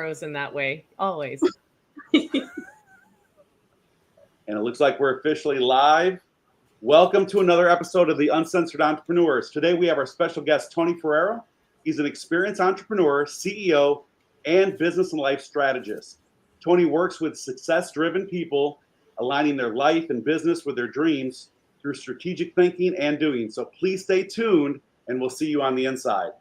heroes in that way, always. And it looks like we're officially live. Welcome to another episode of the Uncensored Entrepreneurs. Today we have our special guest, Tony Ferraro. He's an experienced entrepreneur, CEO, and business and life strategist. Tony works with success-driven people, aligning their life and business with their dreams through strategic thinking and doing. So please stay tuned, and we'll see you on the inside.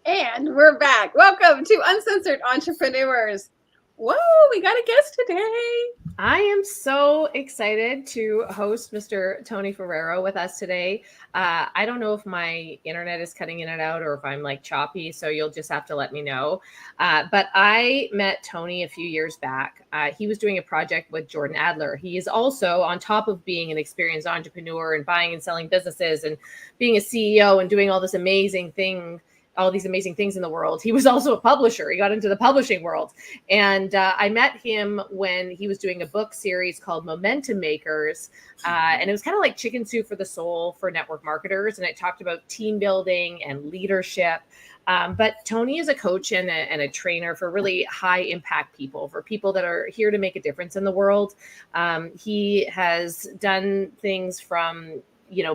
And we're back. Welcome to Uncensored Entrepreneurs. Whoa, we got a guest today. I am so excited to host Mr. Tony Ferraro with us today. I don't know if my internet is cutting in and out or if I'm like choppy, so you'll just have to let me know. But I met Tony a few years back. He was doing a project with Jordan Adler. He is also, on top of being an experienced entrepreneur and buying and selling businesses and being a CEO and doing all these amazing things in the world, he was also a publisher. He got into the publishing world. And I met him when he was doing a book series called Momentum Makers. And it was kind of like Chicken Soup for the Soul for network marketers. And it talked about team building and leadership. But Tony is a coach and a trainer for really high impact people, for people that are here to make a difference in the world. He has done things from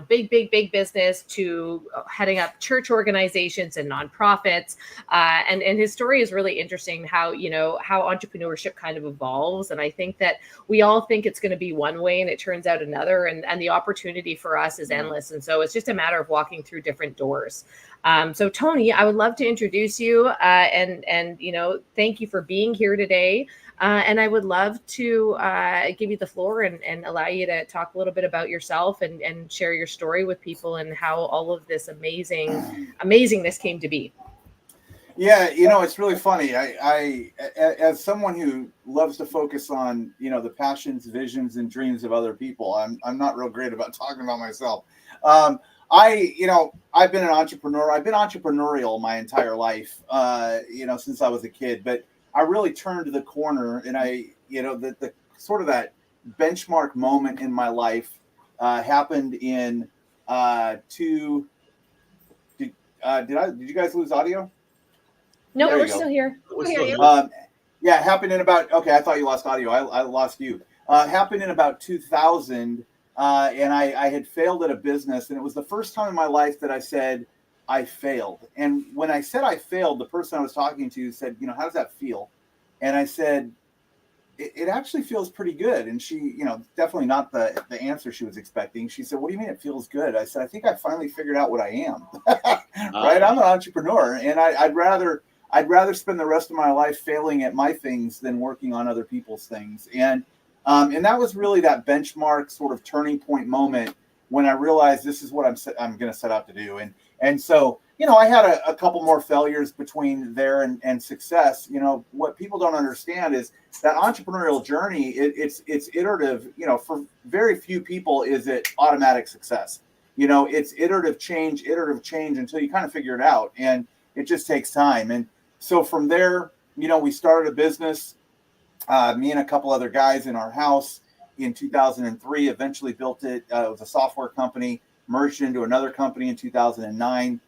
big business to heading up church organizations and nonprofits. And his story is really interesting, how entrepreneurship kind of evolves. And I think that we all think it's going to be one way and it turns out another. And the opportunity for us is endless. And so it's just a matter of walking through different doors. So Tony, I would love to introduce you and thank you for being here today. And I would love to give you the floor and allow you to talk a little bit about yourself and share your story with people and how all of this amazingness came to be. Yeah, it's really funny. I as someone who loves to focus on, the passions, visions, and dreams of other people, I'm not real great about talking about myself. I've been an entrepreneur. I've been entrepreneurial my entire life, since I was a kid, but I really turned the corner, and the sort of that benchmark moment in my life happened in did you guys lose audio? No, we're still here. It happened in about, okay, I thought you lost audio. I lost you. Happened in about 2000, and I had failed at a business, and it was the first time in my life that I said, I failed. And when I said I failed, the person I was talking to said, how does that feel? And I said, it actually feels pretty good. And she, definitely not the answer she was expecting. She said, what do you mean it feels good? I said, I think I finally figured out what I am. Right? I'm an entrepreneur, and I'd rather spend the rest of my life failing at my things than working on other people's things. And that was really that benchmark sort of turning point moment when I realized this is what I'm going to set out to do. And so, I had a couple more failures between there and success. What people don't understand is that entrepreneurial journey, it's iterative. For very few people is it automatic success. It's iterative change until you kind of figure it out. And it just takes time. And so from there, we started a business, me and a couple other guys in our house in 2003, eventually built it. It was a software company, merged into another company in 2009,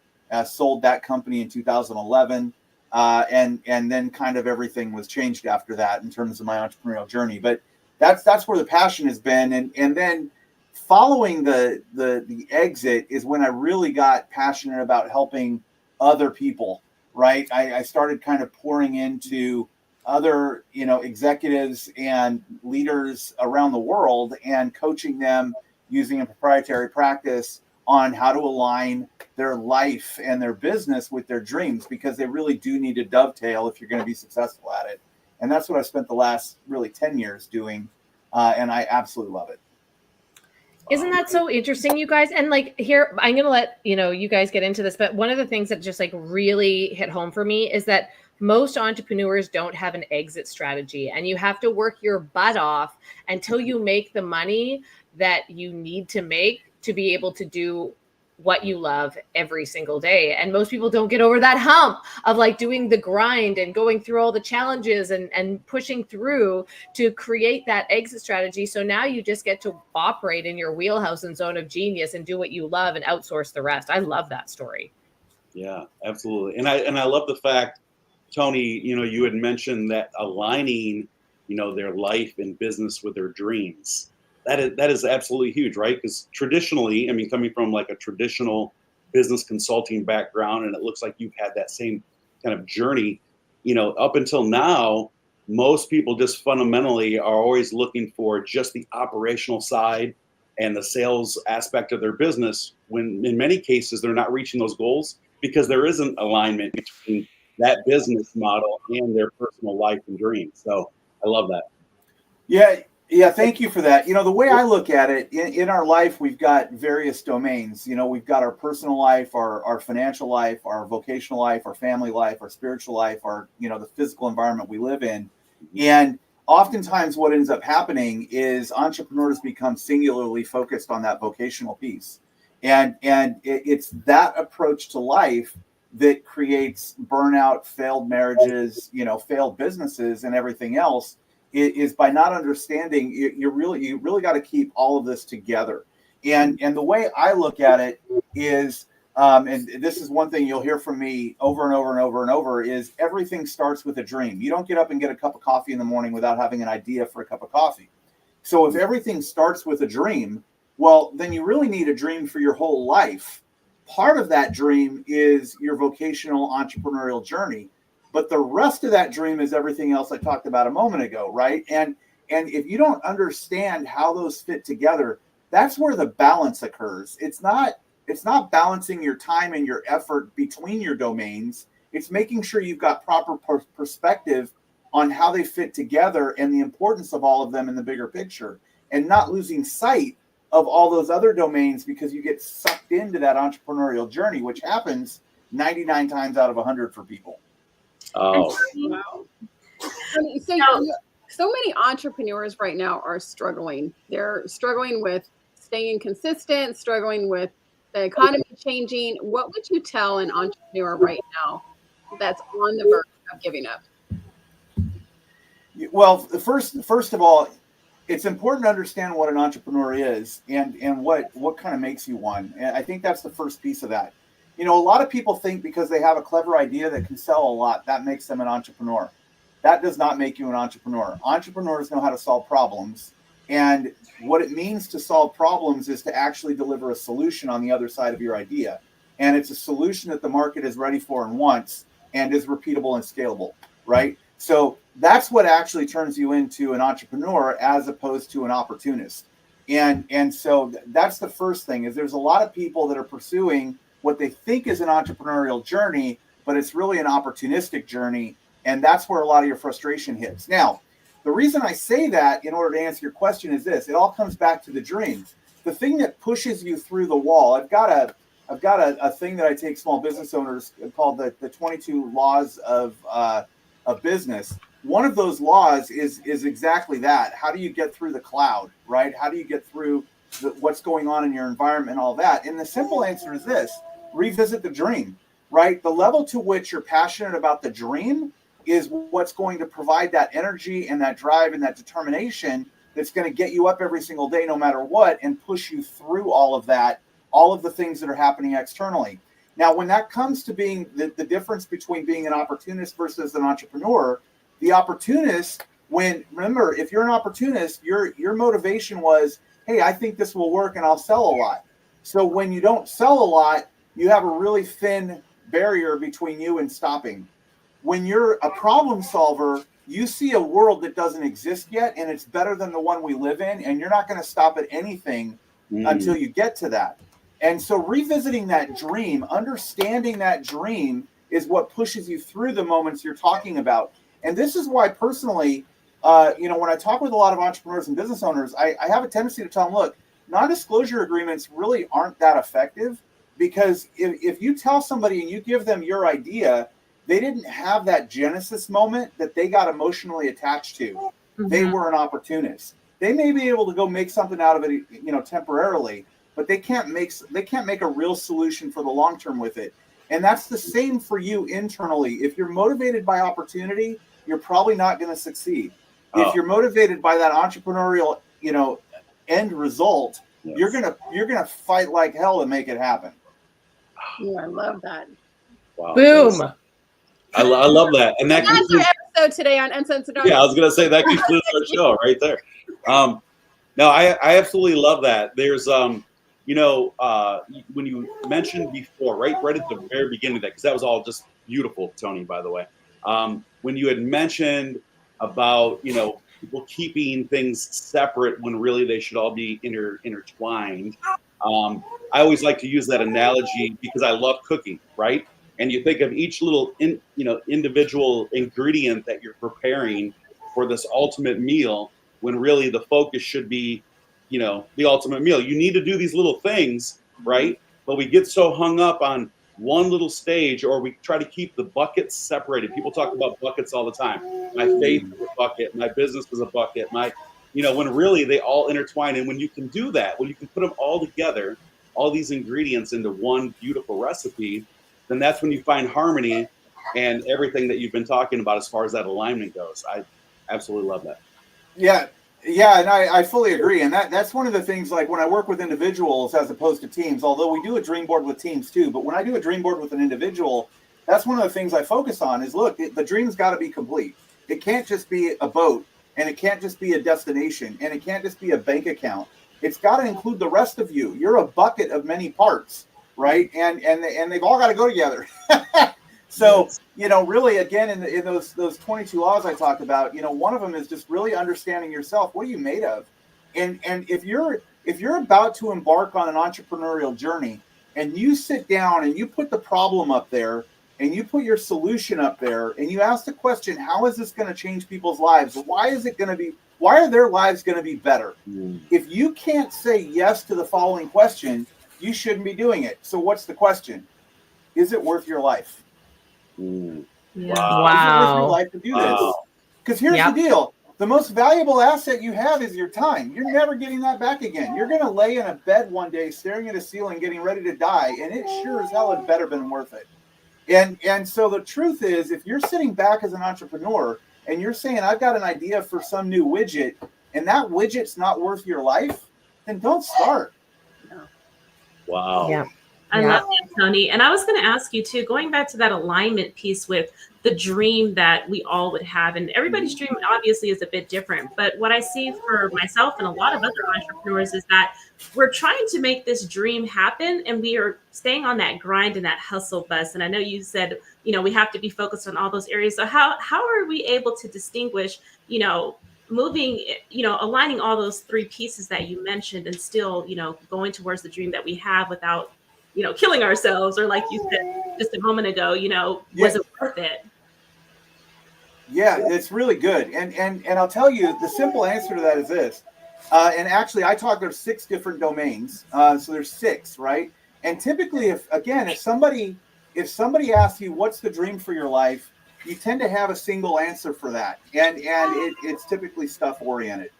sold that company in 2011. And then kind of everything was changed after that in terms of my entrepreneurial journey. But that's where the passion has been. And then following the exit is when I really got passionate about helping other people, right? I started kind of pouring into other, executives and leaders around the world and coaching them using a proprietary practice on how to align their life and their business with their dreams, because they really do need to dovetail if you're going to be successful at it. And that's what I spent the last really 10 years doing. And I absolutely love it. Isn't that so interesting, you guys? And like here, I'm going to let, you guys get into this, but one of the things that just like really hit home for me is that most entrepreneurs don't have an exit strategy, and you have to work your butt off until you make the money that you need to make to be able to do what you love every single day. And most people don't get over that hump of like doing the grind and going through all the challenges and pushing through to create that exit strategy. So now you just get to operate in your wheelhouse and zone of genius and do what you love and outsource the rest. I love that story. Yeah, absolutely. And I love the fact, Tony, you had mentioned that aligning, their life and business with their dreams. That is absolutely huge, right? Because traditionally, coming from like a traditional business consulting background, and it looks like you've had that same kind of journey, up until now, most people just fundamentally are always looking for just the operational side and the sales aspect of their business, when in many cases they're not reaching those goals because there isn't alignment between that business model and their personal life and dreams. So I love that. Yeah, thank you for that. The way I look at it, in our life, we've got various domains. We've got our personal life, our financial life, our vocational life, our family life, our spiritual life, our, the physical environment we live in. And oftentimes what ends up happening is entrepreneurs become singularly focused on that vocational piece. And it's that approach to life that creates burnout, failed marriages, failed businesses and everything else. Is by not understanding, you really got to keep all of this together. And the way I look at it is, and this is one thing you'll hear from me over and over and over and over, is everything starts with a dream. You don't get up and get a cup of coffee in the morning without having an idea for a cup of coffee. So if everything starts with a dream, well, then you really need a dream for your whole life. Part of that dream is your vocational entrepreneurial journey. But the rest of that dream is everything else I talked about a moment ago, right? And if you don't understand how those fit together, that's where the balance occurs. It's not balancing your time and your effort between your domains. It's making sure you've got proper perspective on how they fit together and the importance of all of them in the bigger picture, and not losing sight of all those other domains because you get sucked into that entrepreneurial journey, which happens 99 times out of 100 for people. Oh, Wow. So many entrepreneurs right now are struggling. They're struggling with staying consistent, struggling with the economy changing. What would you tell an entrepreneur right now that's on the verge of giving up? Well, first of all, it's important to understand what an entrepreneur is and what kind of makes you one. And I think that's the first piece of that. A lot of people think because they have a clever idea that can sell a lot, that makes them an entrepreneur. That does not make you an entrepreneur. Entrepreneurs know how to solve problems. And what it means to solve problems is to actually deliver a solution on the other side of your idea. And it's a solution that the market is ready for and wants and is repeatable and scalable, right? So that's what actually turns you into an entrepreneur as opposed to an opportunist. And so that's the first thing, is there's a lot of people that are pursuing what they think is an entrepreneurial journey, but it's really an opportunistic journey. And that's where a lot of your frustration hits. Now, the reason I say that, in order to answer your question, is this: it all comes back to the dream. The thing that pushes you through the wall. I've got a thing that I take small business owners called the 22 laws of business. One of those laws is exactly that. How do you get through the cloud, right? How do you get through what's going on in your environment and all that? And the simple answer is this: revisit the dream, right? The level to which you're passionate about the dream is what's going to provide that energy and that drive and that determination that's going to get you up every single day, no matter what, and push you through all of that, all of the things that are happening externally. Now, when that comes to being the difference between being an opportunist versus an entrepreneur, the opportunist, remember, if you're an opportunist, your motivation was, hey, I think this will work and I'll sell a lot. So when you don't sell a lot, you have a really thin barrier between you and stopping. When you're a problem solver, you see a world that doesn't exist yet, and it's better than the one we live in, and you're not going to stop at anything until you get to that. And so revisiting that dream, understanding that dream is what pushes you through the moments you're talking about. And this is why personally, when I talk with a lot of entrepreneurs and business owners, I have a tendency to tell them, look, non-disclosure agreements really aren't that effective, because if you tell somebody and you give them your idea, they didn't have that genesis moment that they got emotionally attached to. Mm-hmm. They were an opportunist. They may be able to go make something out of it, temporarily, but they can't make a real solution for the long term with it. And that's the same for you internally. If you're motivated by opportunity, you're probably not going to succeed. If you're motivated by that entrepreneurial, end result, yes, you're gonna fight like hell to make it happen. Yeah, I love that. Wow. Boom. I love that. And that concludes our episode today on Uncensored. Yeah, I was going to say that concludes our show right there. No, I absolutely love that. There's, when you mentioned before, right at the very beginning of that, because that was all just beautiful, Tony, by the way. When you had mentioned about, people keeping things separate when really they should all be intertwined. I always like to use that analogy because I love cooking, right? And you think of each little, individual ingredient that you're preparing for this ultimate meal, when really the focus should be, the ultimate meal. You need to do these little things, right? But we get so hung up on one little stage, or we try to keep the buckets separated. People talk about buckets all the time. My faith is a bucket. My business is a bucket. When really they all intertwine. And when you can do that, when you can put them all together, all these ingredients into one beautiful recipe, then that's when you find harmony and everything that you've been talking about as far as that alignment goes. I absolutely love that. Yeah, and I fully agree. And that's one of the things, like when I work with individuals as opposed to teams, although we do a dream board with teams too, but when I do a dream board with an individual, that's one of the things I focus on is, look, the dream's got to be complete. It can't just be a boat, and it can't just be a destination, and it can't just be a bank account. It's got to include the rest of you. You're a bucket of many parts, right? And they've all got to go together. So, really, again, in those 22 laws I talked about, one of them is just really understanding yourself. What are you made of? And if you're about to embark on an entrepreneurial journey, and you sit down and you put the problem up there, and you put your solution up there, and you ask the question, how is this going to change people's lives? Why are their lives going to be better? If you can't say yes to the following question, you shouldn't be doing it. So what's the question? Is it worth your life? Yeah. Wow. Is it worth your life to do this? Because here's the deal. The most valuable asset you have is your time. You're never getting that back again. You're going to lay in a bed one day staring at a ceiling getting ready to die, and it sure as hell had better been worth it. And so the truth is, if you're sitting back as an entrepreneur and you're saying, I've got an idea for some new widget, and that widget's not worth your life, then don't start. Wow. Yeah. I love that, Tony. And I was going to ask you too, going back to that alignment piece with the dream that we all would have. And everybody's dream obviously is a bit different. But what I see for myself and a lot of other entrepreneurs is that we're trying to make this dream happen, and we are staying on that grind and that hustle bus. And I know you said, we have to be focused on all those areas. So how are we able to distinguish, moving, aligning all those three pieces that you mentioned, and still, going towards the dream that we have without, killing ourselves, or like you said just a moment ago, was it worth it? Yeah, it's really good. And I'll tell you, the simple answer to that is this. And actually, there's 6 different domains. So there's 6, right? And typically, if somebody asks you, what's the dream for your life, you tend to have a single answer for that. And it's typically stuff oriented.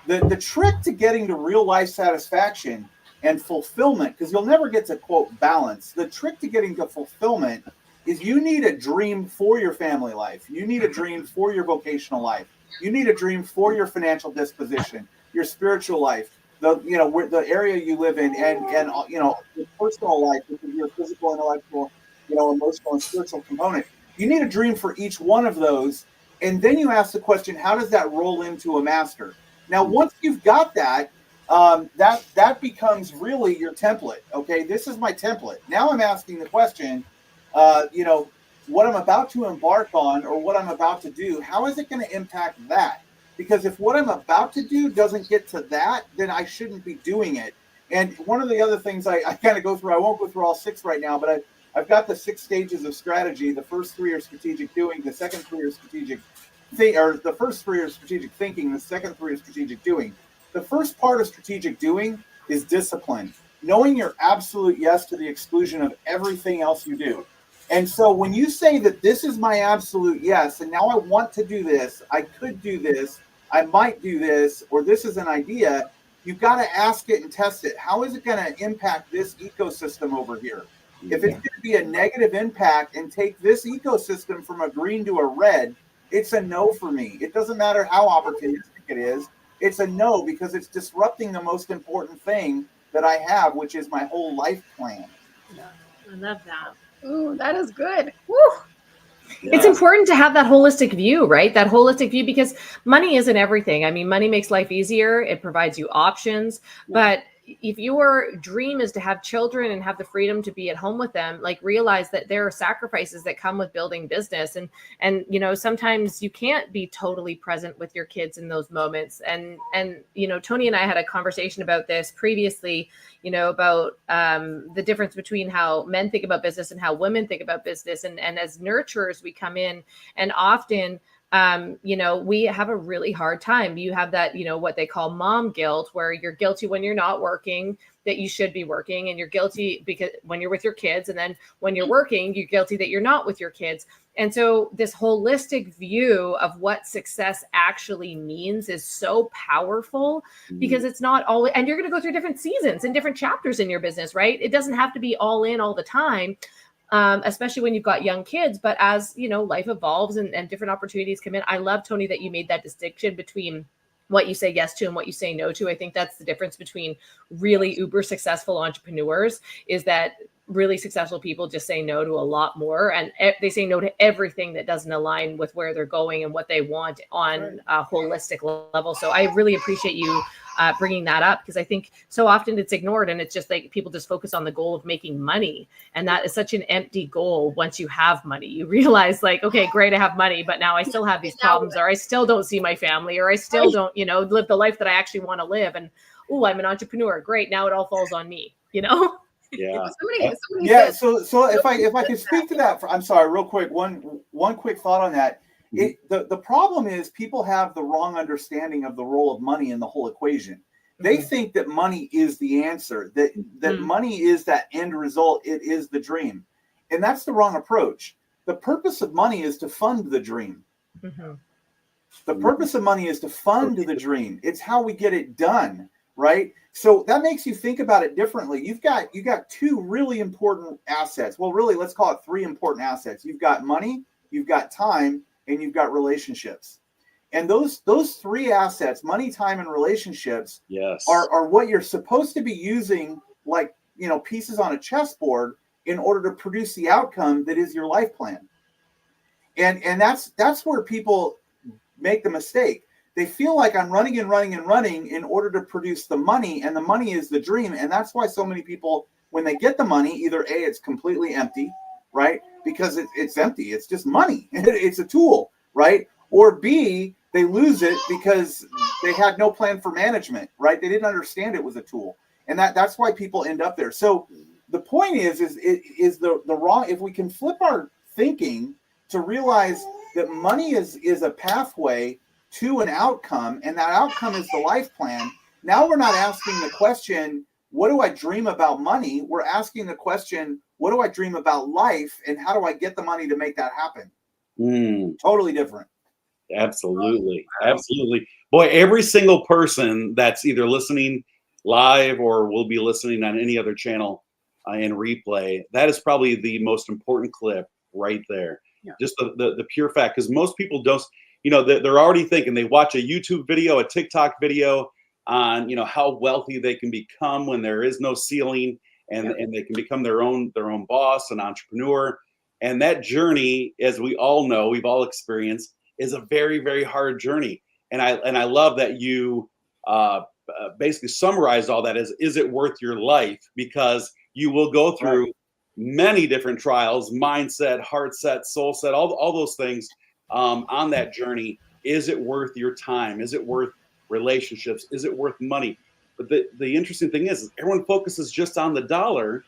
The trick to getting to real life satisfaction and fulfillment, because you'll never get to, quote, balance. The trick to getting to fulfillment is you need a dream for your family life. You need a dream for your vocational life. You need a dream for your financial disposition, your spiritual life, the area you live in, and your personal life, which is your physical, intellectual, emotional, and spiritual component. You need a dream for each one of those, and then you ask the question, how does that roll into a master? Now, once you've got that, that becomes really your template. Okay, this is my template. Now I'm asking the question, what I'm about to embark on, or what I'm about to do, how is it going to impact that? Because if what I'm about to do doesn't get to that, then I shouldn't be doing it. And one of the other things I kind of go through, I won't go through all 6 right now, but I've got the 6 stages of strategy. The first 3 are strategic doing, the second 3 are strategic the first 3 are strategic thinking, the second 3 are strategic doing. The first part of strategic doing is discipline, knowing your absolute yes to the exclusion of everything else you do. And so when you say that this is my absolute yes, and now I want to do this, I could do this, I might do this, or this is an idea, you've got to ask it and test it. How is it going to impact this ecosystem over here? If it's going to be a negative impact and take this ecosystem from a green to a red, it's a no for me. It doesn't matter how opportunistic it is. It's a no because it's disrupting the most important thing that I have, which is my whole life plan. I love that. Ooh, that is good. Woo. Yeah. It's important to have that holistic view, right? That holistic view, because money isn't everything. I mean, money makes life easier. It provides you options. But if your dream is to have children and have the freedom to be at home with them, like realize that there are sacrifices that come with building business. And, you know, sometimes you can't be totally present with your kids in those moments. And, you know, Tony and I had a conversation about this previously, you know, about the difference between how men think about business and how women think about business. And as nurturers, we come in and often, you know, we have a really hard time. You have that, you know, what they call mom guilt, where you're guilty when you're not working, that you should be working, and you're guilty because when you're with your kids, and then when you're working, you're guilty that you're not with your kids. And so this holistic view of what success actually means is so powerful, because it's not always, and you're going to go through different seasons and different chapters in your business, right? It doesn't have to be all in all the time. Especially when you've got young kids. But as you know, life evolves and different opportunities come in. I love, Tony, that you made that distinction between what you say yes to and what you say no to. I think that's the difference between really uber successful entrepreneurs, is that really successful people just say no to a lot more, and they say no to everything that doesn't align with where they're going and what they want on a holistic level. So I really appreciate you bringing that up, because I think so often it's ignored, and it's just like people just focus on the goal of making money, and that is such an empty goal. Once you have money, you realize, like, okay, great, I have money, but now I still have these problems, or I still don't see my family, or I still don't, you know, live the life that I actually want to live. And oh, I'm an entrepreneur, great, now it all falls on me, you know. Yeah. Somebody Yeah. said, So if I could speak to that, I'm sorry, real quick. One quick thought on that. The problem is people have the wrong understanding of the role of money in the whole equation. They think that money is the answer, that money is that end result. It is the dream. And that's the wrong approach. The purpose of money is to fund the dream. The purpose of money is to fund the dream. It's how we get it done, right? So that makes you think about it differently. You've got 2 really important assets. Well, really, let's call it 3 important assets. You've got money, you've got time, and you've got relationships. And those 3 assets, money, time, and relationships, are what you're supposed to be using, like, you know, pieces on a chessboard, in order to produce the outcome that is your life plan. And that's where people make the mistake. They feel like I'm running and running and running in order to produce the money, and the money is the dream. And that's why so many people, when they get the money, either A, it's completely empty, right? Because it's empty. It's just money. It's a tool, right? Or B, they lose it because they had no plan for management, right? They didn't understand it was a tool. And that's why people end up there. So the point is the wrong, if we can flip our thinking to realize that money is a pathway to an outcome, and that outcome is the life plan. Now we're not asking the question, what do I dream about money? We're asking the question, what do I dream about life, and how do I get the money to make that happen? Totally different. Absolutely. Absolutely. Boy, every single person that's either listening live or will be listening on any other channel in replay, that is probably the most important clip right there. Yeah. Just the pure fact, because most people don't, you know, they're already thinking, they watch a YouTube video, a TikTok video on, you know, how wealthy they can become when there is no ceiling, and they can become their own boss, an entrepreneur. And that journey, as we all know, we've all experienced, is a very, very hard journey. And I love that you basically summarized all that as, is it worth your life? Because you will go through many different trials, mindset, heart set, soul set, all those things on that journey. Is it worth your time? Is it worth relationships? Is it worth money? But the interesting thing is everyone focuses just on the dollar.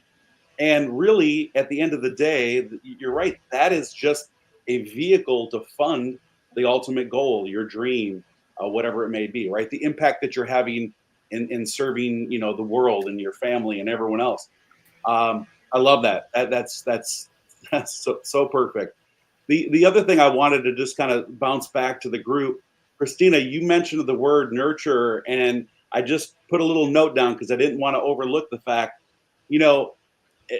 And really, at the end of the day, you're right. That is just a vehicle to fund the ultimate goal, your dream, whatever it may be, right? The impact that you're having in serving, the world and your family and everyone else. I love that. That's so perfect. The other thing I wanted to just kind of bounce back to the group, Christina, you mentioned the word nurture, and I just put a little note down because I didn't want to overlook the fact,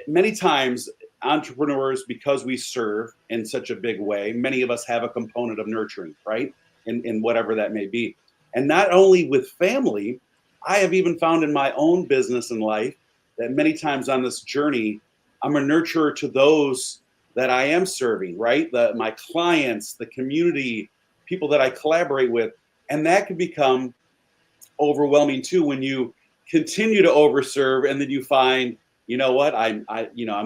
many times entrepreneurs, because we serve in such a big way, many of us have a component of nurturing, right? In whatever that may be. And not only with family, I have even found in my own business and life that many times on this journey, I'm a nurturer to those that I am serving, right? My clients, the community, people that I collaborate with. And that can become overwhelming too when you continue to overserve and then you find, you know what, I'm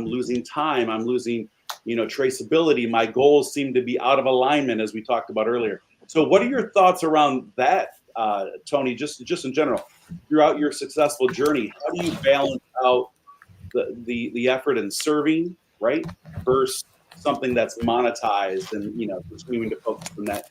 losing time, I'm losing, traceability. My goals seem to be out of alignment, as we talked about earlier. So what are your thoughts around that, Tony, just in general, throughout your successful journey? How do you balance out the effort in serving, right, versus something that's monetized and continuing to focus on that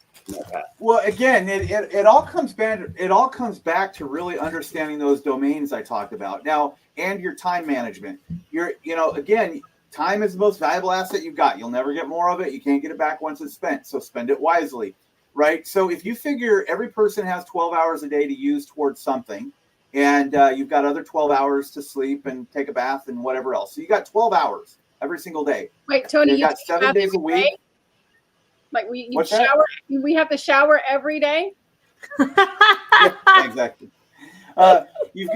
path? Well, again, it all comes back to really understanding those domains I talked about now, and your time management. Again, time is the most valuable asset you've got. You'll never get more of it. You can't get it back once it's spent. So spend it wisely, right? So if you figure every person has 12 hours a day to use towards something, and you've got other 12 hours to sleep and take a bath and whatever else. So you got 12 hours every single day. Wait, Tony, you got 7 days a week. Like you shower, we have to shower every day. Yeah, exactly. You've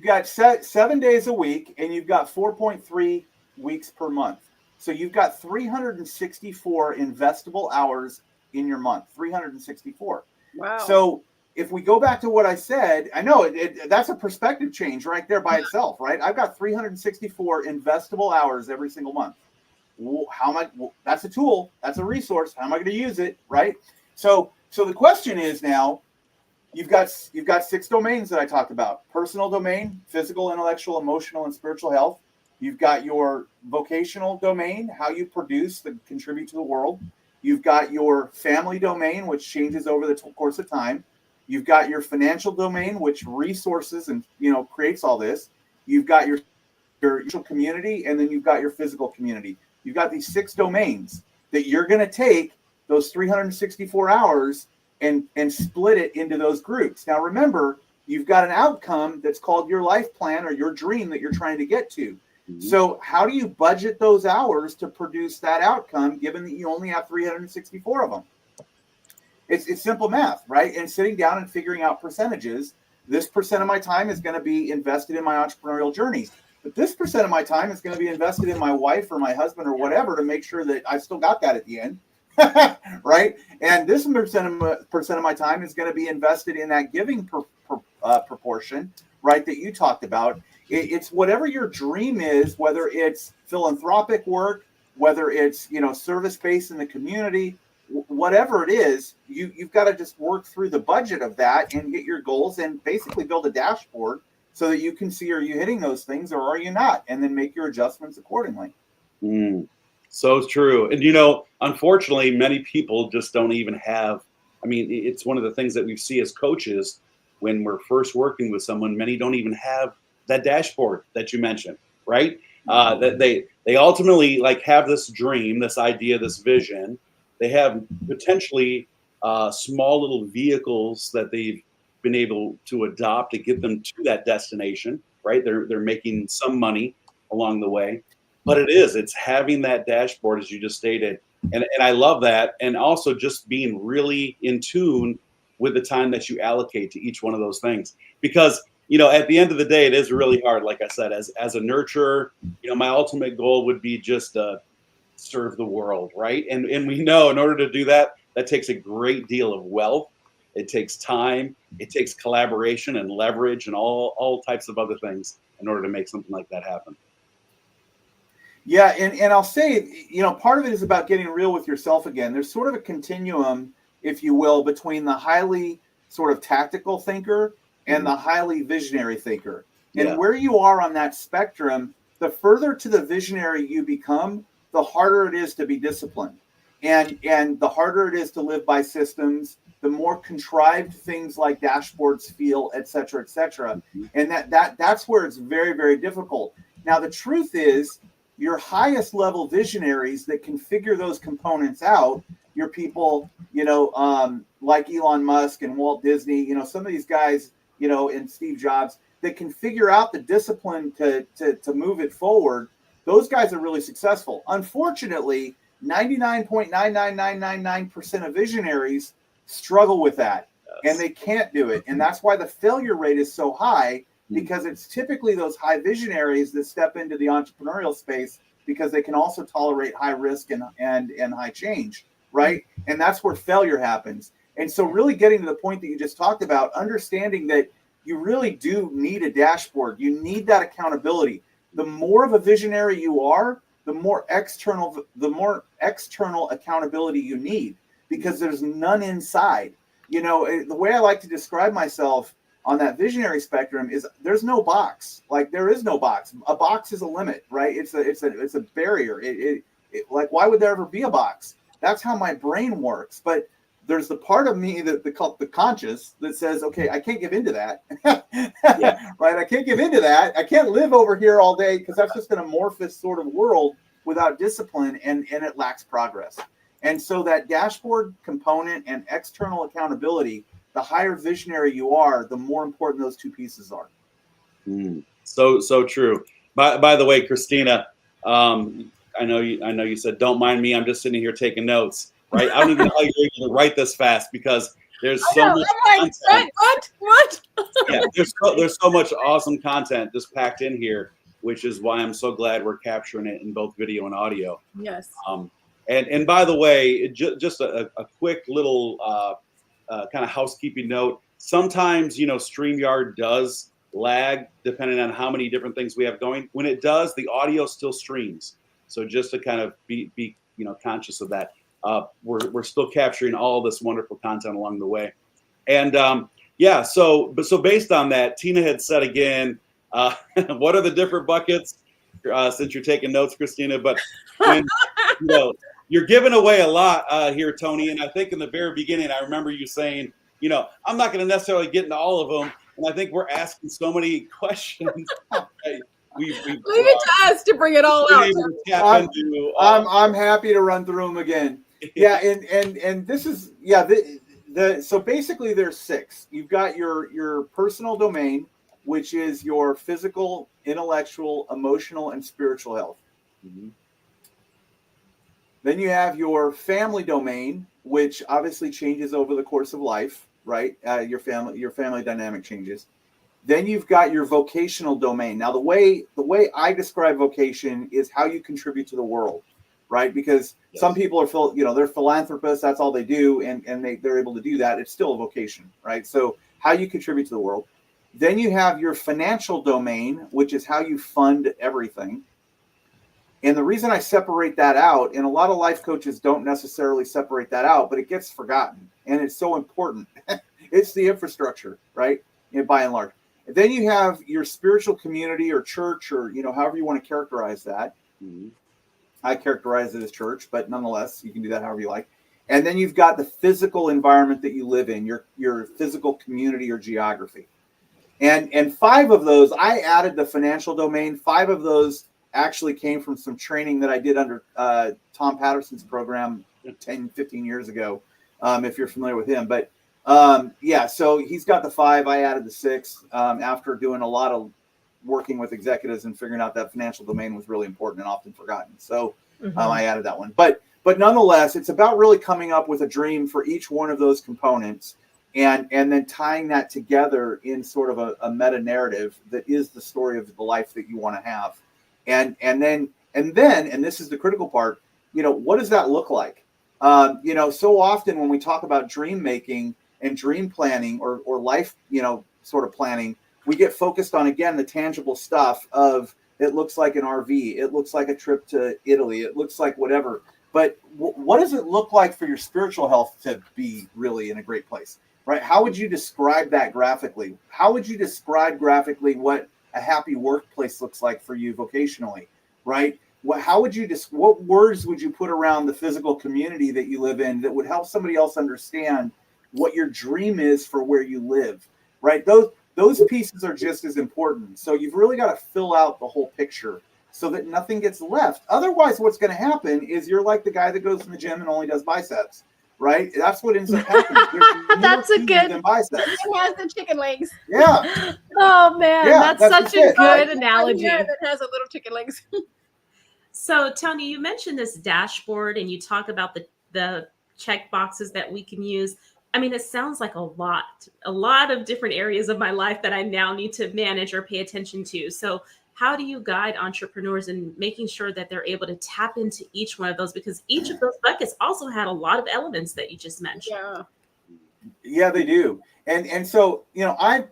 got 7 days a week, and you've got 4.3 weeks per month. So you've got 364 investable hours in your month. 364. Wow. So if we go back to what I said, I know that's a perspective change right there by itself, right? I've got 364 investable hours every single month. How am I? That's a tool. That's a resource. How am I going to use it? Right. So the question is now, you've got 6 domains that I talked about: personal domain, physical, intellectual, emotional, and spiritual health. You've got your vocational domain, how you produce and contribute to the world. You've got your family domain, which changes over the course of time. You've got your financial domain, which resources and creates all this. You've got your community, and then you've got your physical community. You've got these 6 domains that you're going to take those 364 hours and split it into those groups. Now, remember, you've got an outcome that's called your life plan or your dream that you're trying to get to. Mm-hmm. So how do you budget those hours to produce that outcome, given that you only have 364 of them? It's simple math, right? And sitting down and figuring out percentages. This percent of my time is going to be invested in my entrepreneurial journey. But this percent of my time is going to be invested in my wife or my husband or whatever to make sure that I still got that at the end, right? And this percent of my time is going to be invested in that giving proportion, right, that you talked about. It's whatever your dream is, whether it's philanthropic work, whether it's service-based in the community, whatever it is, you've got to just work through the budget of that and get your goals and basically build a dashboard so that you can see, are you hitting those things or are you not? And then make your adjustments accordingly. So true. And, unfortunately, many people just don't even have, it's one of the things that we see as coaches when we're first working with someone. Many don't even have that dashboard that you mentioned, right? That they ultimately have this dream, this idea, this vision. They have potentially small little vehicles that they've been able to adopt to get them to that destination, right? They're making some money along the way, but it's having that dashboard, as you just stated. And I love that. And also just being really in tune with the time that you allocate to each one of those things, because, at the end of the day, it is really hard. Like I said, as a nurturer, my ultimate goal would be just to serve the world. Right. And we know in order to do that, that takes a great deal of wealth. It takes time, it takes collaboration and leverage and all types of other things in order to make something like that happen. Yeah, and I'll say, part of it is about getting real with yourself again. There's sort of a continuum, if you will, between the highly sort of tactical thinker and the highly visionary thinker. And Yeah. where you are on that spectrum, the further to the visionary you become, the harder it is to be disciplined. And the harder it is to live by systems, the more contrived things like dashboards feel, et cetera, et cetera. And that's where it's very, very difficult. Now, the truth is, your highest level visionaries that can figure those components out, your people, like Elon Musk and Walt Disney, some of these guys, and Steve Jobs, that can figure out the discipline to move it forward, those guys are really successful. Unfortunately, 99.99999% of visionaries struggle with that, and they can't do it. And that's why the failure rate is so high, because it's typically those high visionaries that step into the entrepreneurial space because they can also tolerate high risk and high change, right? And that's where failure happens. And so really getting to the point that you just talked about, understanding that you really do need a dashboard. You need that accountability. The more of a visionary you are, the more external accountability you need, because there's none inside. The way I like to describe myself on that visionary spectrum is there's no box. Like, there is no box. A box is a limit, right? It's a barrier. Like, why would there ever be a box? That's how my brain works. But there's the part of me that the conscious that says, okay, I can't give into that. Right? I can't give into that. I can't live over here all day, because that's just an amorphous sort of world without discipline, and it lacks progress. And so that dashboard component and external accountability, the higher visionary you are, the more important those two pieces are. So true. By the way, Christina, I know you said, don't mind me, I'm just sitting here taking notes. Right? I don't even know how you're able to write this fast, because there's so much content. What? Yeah, there's so much awesome content just packed in here, which is why I'm so glad we're capturing it in both video and audio. Yes. And by the way, just a quick little kind of housekeeping note. Sometimes, StreamYard does lag depending on how many different things we have going. When it does, the audio still streams. So just to kind of be conscious of that. We're still capturing all this wonderful content along the way. And so based on that, Tina had said again, what are the different buckets? Since you're taking notes, Christina, but when, you're giving away a lot here, Tony. And I think in the very beginning, I remember you saying, I'm not going to necessarily get into all of them. And I think we're asking so many questions. Leave it to us to bring it all out. I'm happy to run through them again. Yeah, and this is so basically there's 6. You've got your personal domain, which is your physical, intellectual, emotional, and spiritual health. Then you have your family domain, which obviously changes over the course of life, right? Your family dynamic changes. Then you've got your vocational domain. Now, the way I describe vocation is how you contribute to the world, right? Because some people are, they're philanthropists. That's all they do, and they're able to do that. It's still a vocation, right? So how you contribute to the world. Then you have your financial domain, which is how you fund everything. And the reason I separate that out, and a lot of life coaches don't necessarily separate that out, but it gets forgotten, and it's so important. It's the infrastructure, right? By and large. Then you have your spiritual community or church, or however you want to characterize that. I characterize it as church, but nonetheless, you can do that however you like. And then you've got the physical environment that you live in, your physical community or geography. And 5 of those, I added the financial domain. 5 of those actually came from some training that I did under Tom Patterson's program 10, 15 years ago, if you're familiar with him. But so he's got the 5. I added the 6 after doing a lot of working with executives and figuring out that financial domain was really important and often forgotten. So I added that one. But nonetheless, it's about really coming up with a dream for each one of those components, and then tying that together in sort of a meta narrative that is the story of the life that you want to have. And then this is the critical part, what does that look like? So often when we talk about dream making and dream planning or life, sort of planning, we get focused on, again, the tangible stuff of, it looks like an RV, it looks like a trip to Italy, it looks like whatever. But what does it look like for your spiritual health to be really in a great place? right? How would you describe that graphically? How would you describe graphically what a happy workplace looks like for you vocationally, right? How would you what words would you put around the physical community that you live in that would help somebody else understand what your dream is for where you live, right? Those pieces are just as important. So you've really got to fill out the whole picture so that nothing gets left. Otherwise, what's going to happen is you're like the guy that goes to the gym and only does biceps, right? That's what ends up happening. There's That's more a to you good than biceps. It has the chicken legs. Yeah. Oh man, Yeah, that's that's such a just it, good right? analogy. That has a little chicken legs. So, Tony, you mentioned this dashboard and you talk about the check boxes that we can use. I mean, it sounds like a lot of different areas of my life that I now need to manage or pay attention to. So, how do you guide entrepreneurs in making sure that they're able to tap into each one of those? Because each of those buckets also had a lot of elements that you just mentioned. Yeah, they do. And so, I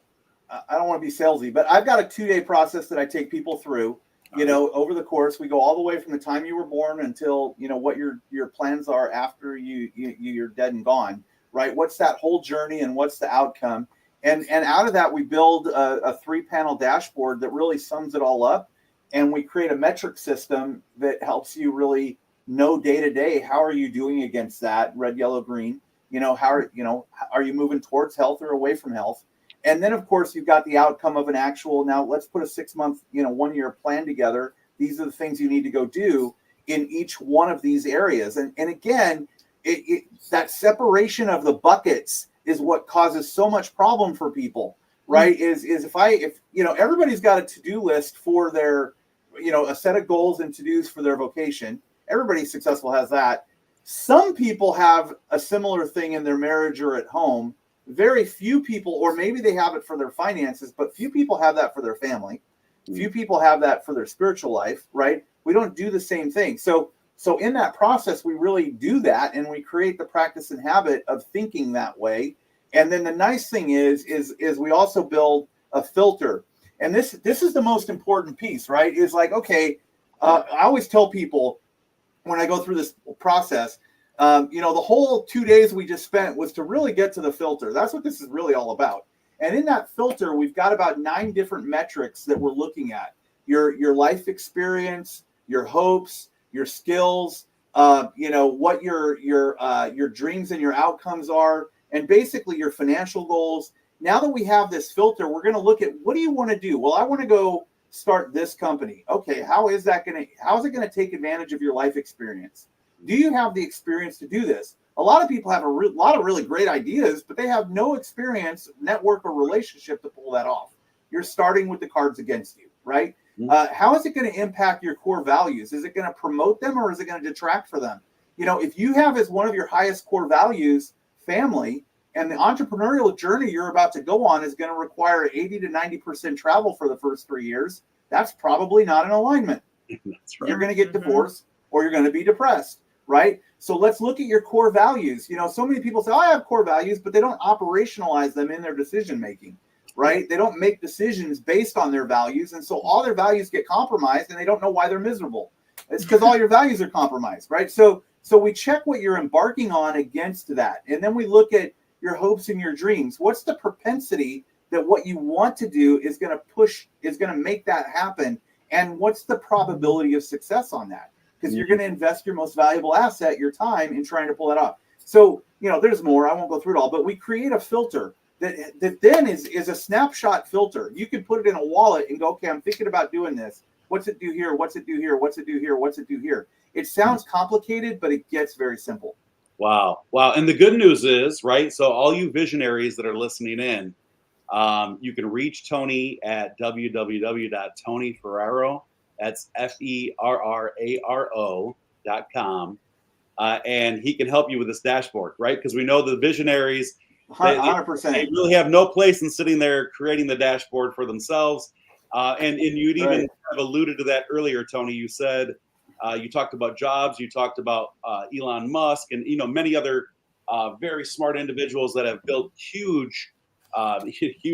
don't want to be salesy, but I've got a 2-day process that I take people through. Over the course, we go all the way from the time you were born until what your plans are after you're dead and gone, right? What's that whole journey and what's the outcome? And out of that, we build a 3-panel dashboard that really sums it all up, and we create a metric system that helps you really know day to day how are you doing against that red, yellow, green. Are you moving towards health or away from health? And then, of course, you've got the outcome of an actual, now let's put a 6-month, 1-year plan together. These are the things you need to go do in each one of these areas. And again, that separation of the buckets is what causes so much problem for people, right? Mm-hmm. If everybody's got a to-do list for their, a set of goals and to-dos for their vocation. Everybody successful has that. Some people have a similar thing in their marriage or at home. Very few people, or maybe they have it for their finances, but few people have that for their family. Few people have that for their spiritual life, right? We don't do the same thing. So in that process, we really do that, and we create the practice and habit of thinking that way. And then the nice thing is we also build a filter. And this is the most important piece, right? Is like, okay, I always tell people when I go through this process, the whole 2 days we just spent was to really get to the filter. That's what this is really all about. And in that filter, we've got about 9 different metrics that we're looking at. Your life experience, your hopes, your skills, what your dreams and your outcomes are, and basically your financial goals. Now that we have this filter, we're going to look at, what do you want to do? Well, I want to go start this company. Okay, how is it going to take advantage of your life experience? Do you have the experience to do this? A lot of people have a lot of really great ideas, but they have no experience, network, or relationship to pull that off. You're starting with the cards against you, right? Mm-hmm. How is it going to impact your core values? Is it going to promote them, or is it going to detract for them? If you have as one of your highest core values family, and the entrepreneurial journey you're about to go on is going to require 80 to 90% travel for the first 3 years, that's probably not in alignment. That's right. You're going to get divorced, or you're going to be depressed. Right? So let's look at your core values. So many people say, I have core values, but they don't operationalize them in their decision making, right? They don't make decisions based on their values. And so all their values get compromised, and they don't know why they're miserable. It's because all your values are compromised, right? So we check what you're embarking on against that. And then we look at your hopes and your dreams. What's the propensity that what you want to do is going to make that happen? And what's the probability of success on that? Because you're going to invest your most valuable asset, your time, in trying to pull that off. So, there's more. I won't go through it all, but we create a filter that then is a snapshot filter. You can put it in a wallet and go, okay, I'm thinking about doing this. What's it do here? What's it do here? What's it do here? What's it do here? It sounds complicated, but it gets very simple. Wow. And the good news is, right, so all you visionaries that are listening in, you can reach Tony at www.tonyferraro. That's FERRARO.com. And he can help you with this dashboard, right? Because we know the visionaries, 100%. They really have no place in sitting there creating the dashboard for themselves. And you'd even have alluded to that earlier, Tony. You said you talked about Jobs, you talked about Elon Musk, and many other very smart individuals that have built huge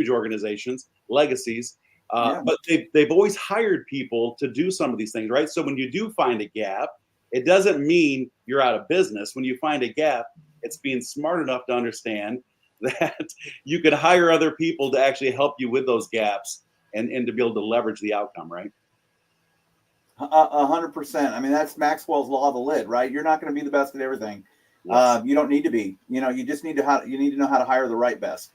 organizations, legacies. But they've always hired people to do some of these things, right? So when you do find a gap, it doesn't mean you're out of business. When you find a gap, it's being smart enough to understand that you could hire other people to actually help you with those gaps and to be able to leverage the outcome, right? 100%. I mean, that's Maxwell's law of the lid, right? You're not going to be the best at everything. Yes. You don't need to be. You just need to know how to hire the right best.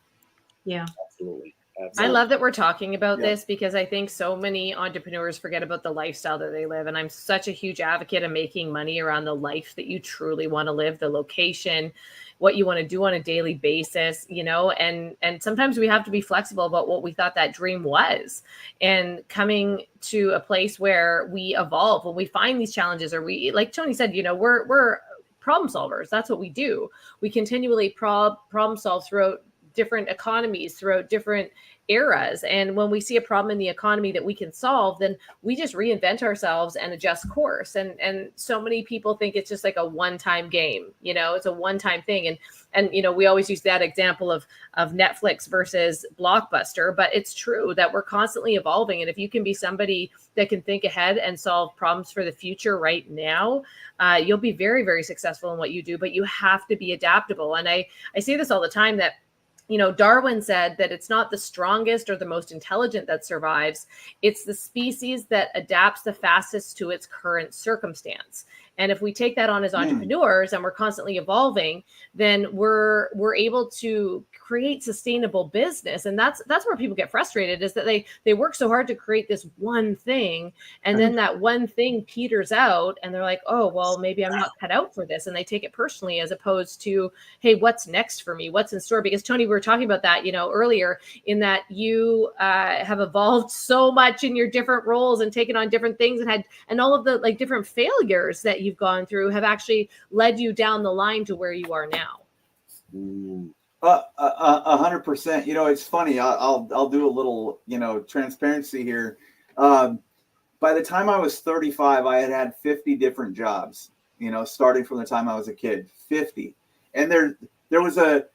Yeah, Absolutely. I love that we're talking about Yeah. this because I think so many entrepreneurs forget about the lifestyle that they live. And I'm such a huge advocate of making money around the life that you truly want to live, the location, what you want to do on a daily basis, and sometimes we have to be flexible about what we thought that dream was, and coming to a place where we evolve when we find these challenges, or we, like Tony said, we're problem solvers. That's what we do. We continually problem solve throughout different economies, throughout different eras. And when we see a problem in the economy that we can solve, then we just reinvent ourselves and adjust course. And so many people think it's just like a one-time game, it's a one-time thing. And we always use that example of Netflix versus Blockbuster, but it's true that we're constantly evolving. And if you can be somebody that can think ahead and solve problems for the future right now, you'll be very, very successful in what you do, but you have to be adaptable. And I say this all the time that Darwin said that it's not the strongest or the most intelligent that survives. It's the species that adapts the fastest to its current circumstance. And if we take that on as entrepreneurs and we're constantly evolving, then we're able to create sustainable business. And that's where people get frustrated, is that they work so hard to create this one thing, and then that one thing peters out and they're like, oh, well, maybe I'm not cut out for this. And they take it personally, as opposed to, hey, what's next for me? What's in store? Because Tony, we were talking about that, earlier, in that you have evolved so much in your different roles and taken on different things, and all of the like different failures that you've gone through have actually led you down the line to where you are now. 100%. It's funny. I'll do a little, transparency here. By the time I was 35, I had 50 different jobs, starting from the time I was a kid, 50. And there was a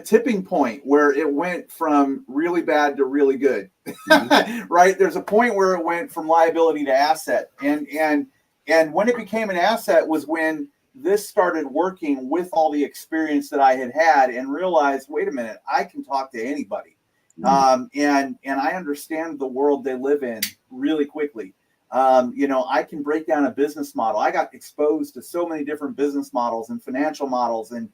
tipping point where it went from really bad to really good, right? There's a point where it went from liability to asset. And when it became an asset was when this started working with all the experience that I had and realized, wait a minute, I can talk to anybody. And I understand the world they live in really quickly. I can break down a business model. I got exposed to so many different business models and financial models and,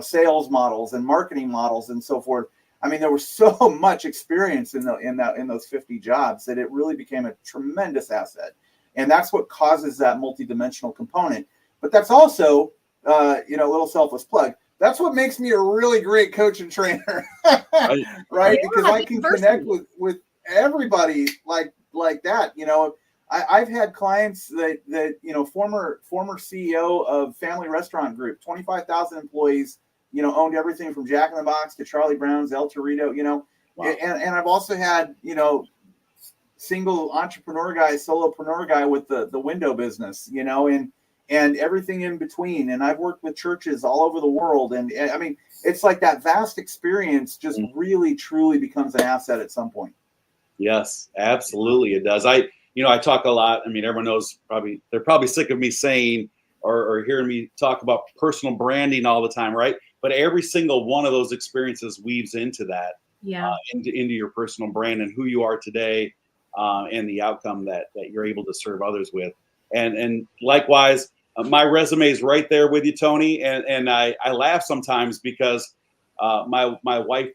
sales models and marketing models and so forth. I mean, there was so much experience in those 50 jobs that it really became a tremendous asset. And that's what causes that multidimensional component. But that's also, a little selfless plug. That's what makes me a really great coach and trainer, right? Because I can connect with everybody like that. I've had clients that former CEO of Family Restaurant Group, 25,000 employees, owned everything from Jack in the Box to Charlie Brown's, El Torito, wow. And I've also had, single entrepreneur guy, solopreneur guy with the window business, and everything in between. And I've worked with churches all over the world. And I mean, it's like that vast experience just really, truly becomes an asset at some point. Yes, absolutely. It does. I talk a lot. I mean, everyone knows they're probably sick of me saying or hearing me talk about personal branding all the time, right? But every single one of those experiences weaves into that, into your personal brand and who you are today, and the outcome that you're able to serve others with. And likewise, my resume is right there with you, Tony. And I laugh sometimes because my wife,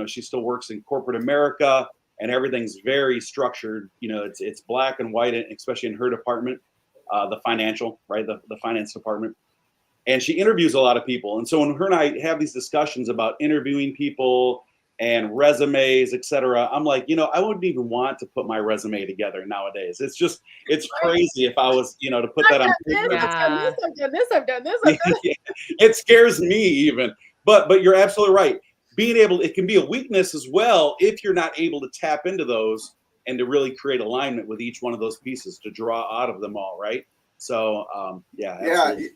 she still works in corporate America, and everything's very structured. It's black and white, especially in her department, the financial, right? The finance department. And she interviews a lot of people. And so when her and I have these discussions about interviewing people and resumes, et cetera, I'm like, I wouldn't even want to put my resume together nowadays. It's crazy if I was, to put that on paper. I've done this. It scares me even. But you're absolutely right. It can be a weakness as well if you're not able to tap into those and to really create alignment with each one of those pieces to draw out of them all, right? So, absolutely.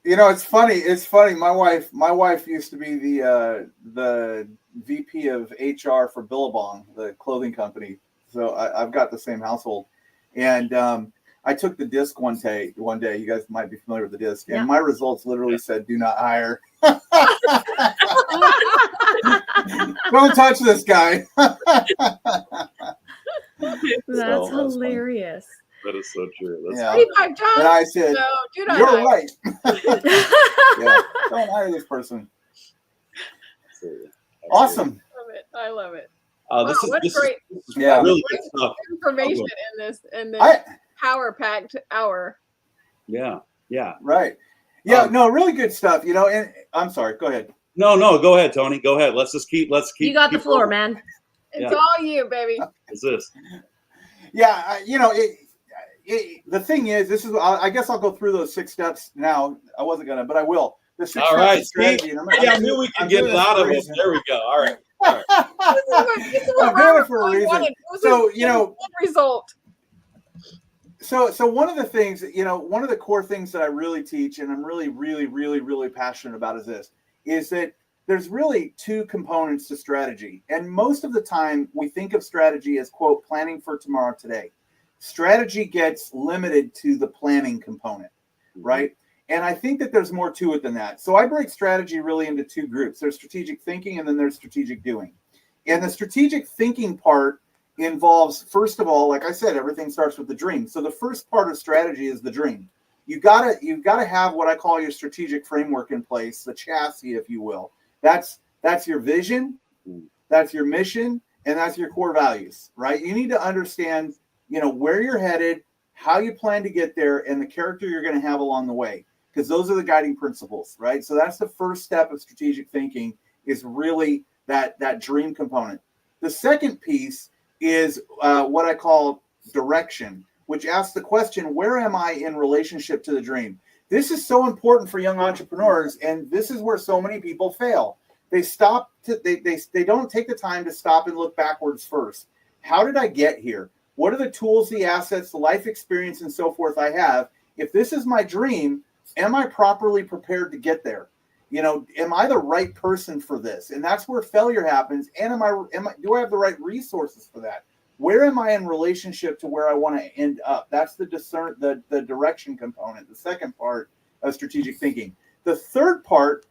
It's funny. My wife used to be the VP of HR for Billabong, the clothing company. So I've got the same household. And I took the disc one day. You guys might be familiar with the disc. And my results literally said, "Do not hire." Don't touch this guy. That's hilarious. That is so true. That's Yeah. 35 times. And I said, So do not "You're hire. right. Yeah, don't hire this person." absolutely. Awesome. I love it. This Wow, what is great Yeah. really good stuff. information in this I power-packed hour. Yeah. right. Yeah. No, really good stuff. You know. And I'm sorry. Go ahead. No, go ahead, Tony. Go ahead. Let's keep. You got the keep floor, rolling. man. It's Yeah. all you, baby. What's this? Yeah. You know, the thing is, this is. I guess I'll go through those 6 steps now. I wasn't gonna, but I will. The 6 All steps right. of strategy. And I knew we could get a lot of it. There we go. All right. This is what I'm doing it Robert for a really reason. wanted. This So, is you know, the result. So one of the things, you know, one of the core things that I really teach, and I'm really passionate about, is that there's really 2 components to strategy. And most of the time we think of strategy as, quote, planning for tomorrow today. Strategy gets limited to the planning component, right? And I think that there's more to it than that. So I break strategy really into 2 groups. There's strategic thinking and then there's strategic doing. And the strategic thinking part involves, first of all, like I said, everything starts with the dream. So the first part of strategy is the dream. You've got to have what I call your strategic framework in place, the chassis, if you will. That's your vision, that's your mission, and that's your core values, right? You need to understand, you know, where you're headed, how you plan to get there, and the character you're going to have along the way, because those are the guiding principles, right? So that's the first step of strategic thinking, is really that dream component. The second piece is what I call direction, which asks the question, where am I in relationship to the dream? This is so important for young entrepreneurs, and this is where so many people fail. They don't take the time to stop and look backwards first. How did I get here? What are the tools, the assets, the life experience, and so forth I have? If this is my dream, am I properly prepared to get there? You know, am I the right person for this? And that's where failure happens. And do I have the right resources for that? Where am I in relationship to where I want to end up? That's the direction component, the second part of strategic thinking. The third part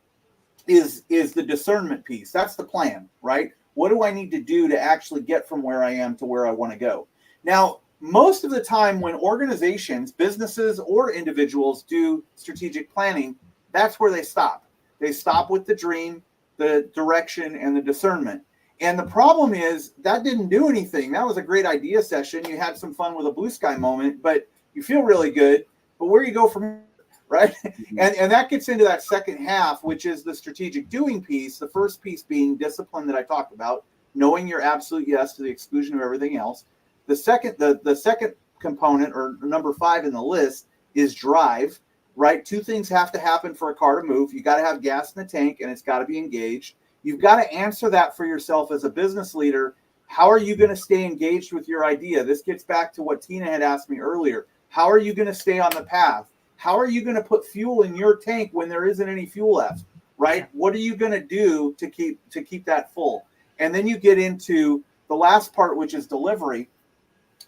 is the discernment piece. That's the plan, right? What do I need to do to actually get from where I am to where I want to go? Now, most of the time when organizations, businesses, or individuals do strategic planning, that's where they stop. They stop with the dream, the direction, and the discernment. And the problem is that didn't do anything. That was a great idea session. You had some fun with a blue sky moment, but you feel really good. But where you go from here, right? And that gets into that second half, which is the strategic doing piece. The first piece being discipline that I talked about, knowing your absolute yes to the exclusion of everything else. The second component, or number 5 in the list, is drive. Right? 2 things have to happen for a car to move. You got to have gas in the tank, and it's got to be engaged. You've got to answer that for yourself as a business leader. How are you going to stay engaged with your idea? This gets back to what Tina had asked me earlier. How are you going to stay on the path? How are you going to put fuel in your tank when there isn't any fuel left? Right? What are you going to do to keep that full? And then you get into the last part, which is delivery.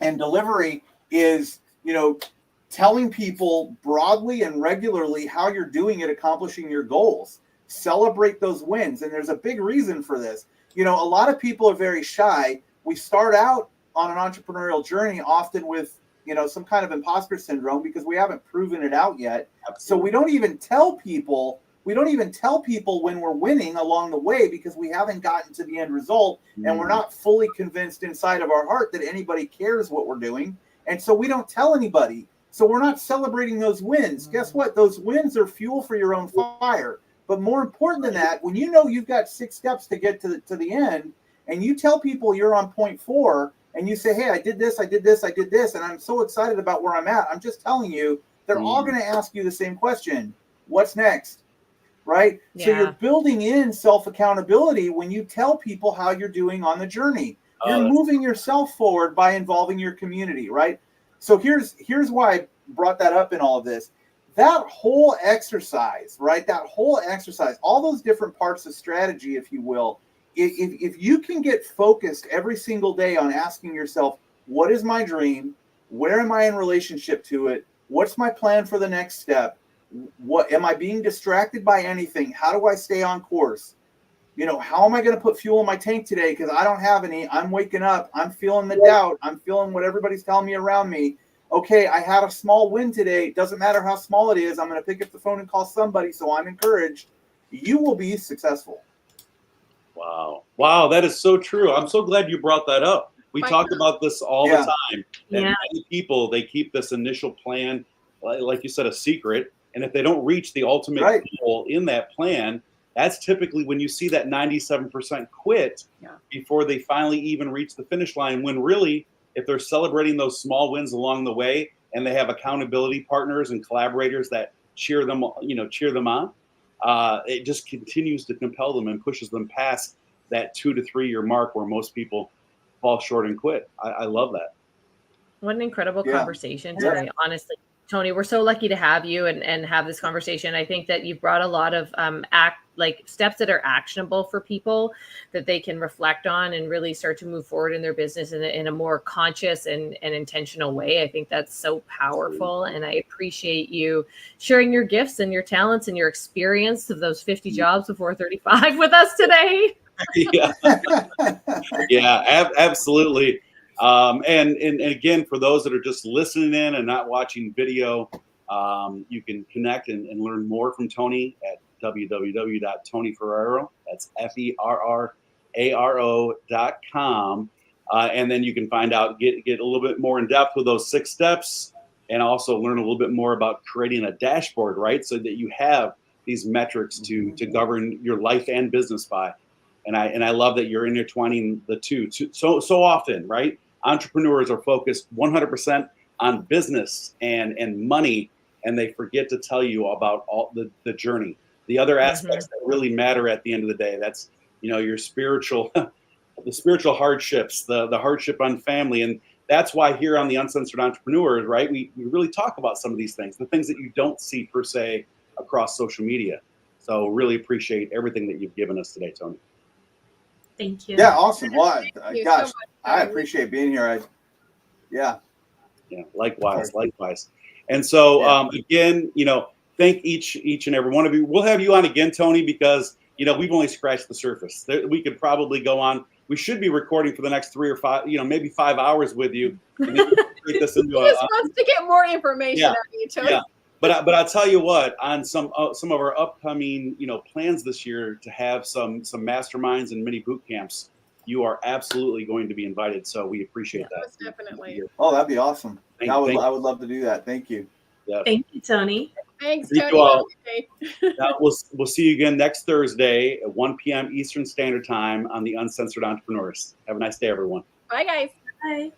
And delivery is, you know, telling people broadly and regularly how you're doing at accomplishing your goals. Celebrate those wins. And there's a big reason for this. You know, a lot of people are very shy. We start out on an entrepreneurial journey often with, you know, some kind of imposter syndrome because we haven't proven it out yet. Absolutely. So we don't even tell people when we're winning along the way because we haven't gotten to the end result and we're not fully convinced inside of our heart that anybody cares what we're doing. And so we don't tell anybody. So we're not celebrating those wins. Guess what? Those wins are fuel for your own fire. But more important than that, when you know you've got 6 steps to get to the end, and you tell people you're on point 4, and you say, hey, I did this, and I'm so excited about where I'm at. I'm just telling you, they're all going to ask you the same question. What's next? Right? Yeah. So you're building in self-accountability when you tell people how you're doing on the journey. You're moving yourself forward by involving your community, right? So here's why I brought that up in all of this. That whole exercise, right? All those different parts of strategy, if you will, if you can get focused every single day on asking yourself, what is my dream? Where am I in relationship to it? What's my plan for the next step? What am I being distracted by anything? How do I stay on course? how am I going to put fuel in my tank today? Because I don't have any. I'm waking up. I'm feeling the doubt. I'm feeling what everybody's telling me around me. Okay, I had a small win today. It doesn't matter how small it is. I'm going to pick up the phone and call somebody, so I'm encouraged. You will be successful. Wow, that is so true. I'm so glad you brought that up. We talk about this all the time. And many people, they keep this initial plan, like you said, a secret. And if they don't reach the ultimate goal in that plan, that's typically when you see that 97% quit before they finally even reach the finish line. When really, if they're celebrating those small wins along the way and they have accountability partners and collaborators that cheer them on, it just continues to compel them and pushes them past that 2 to 3 year mark where most people fall short and quit. I love that. What an incredible conversation today. Honestly, Tony, we're so lucky to have you and have this conversation. I think that you've brought a lot of steps that are actionable for people that they can reflect on and really start to move forward in their business in a more conscious and intentional way. I think that's so powerful. And I appreciate you sharing your gifts and your talents and your experience of those 50 jobs before 35 with us today. Absolutely. And again, for those that are just listening in and not watching video, you can connect and learn more from Tony at www.tonyferraro. That's FERRARO.com. And then you can find out, get a little bit more in depth with those 6 steps, and also learn a little bit more about creating a dashboard, right? So that you have these metrics to govern your life and business by. And I love that you're intertwining the two so often, right? Entrepreneurs are focused 100% on business and money, and they forget to tell you about all the journey, the other aspects that really matter at the end of the day. That's, your spiritual, the spiritual hardships, the hardship on family. And that's why here on the Uncensored Entrepreneurs, right, we really talk about some of these things, the things that you don't see per se across social media. So really appreciate everything that you've given us today, Tony. Thank you. Yeah, awesome. Well, gosh, I appreciate being here. Likewise. And so again, thank each and every one of you. We'll have you on again, Tony, because we've only scratched the surface. We could probably go on. We should be recording for the next 3 or 5, maybe 5 hours with you. And then he just wants to get more information out of you, Tony. Yeah. But I'll tell you what, on some of our upcoming plans this year to have some masterminds and mini boot camps, you are absolutely going to be invited. So we appreciate that. Most definitely. Oh, that'd be awesome. I would love to do that. Thank you. Yeah. Thank you, Tony. Thanks, Thank Tony. you all. Now, we'll see you again next Thursday at 1 p.m. Eastern Standard Time on the Uncensored Entrepreneurs. Have a nice day, everyone. Bye, guys. Bye.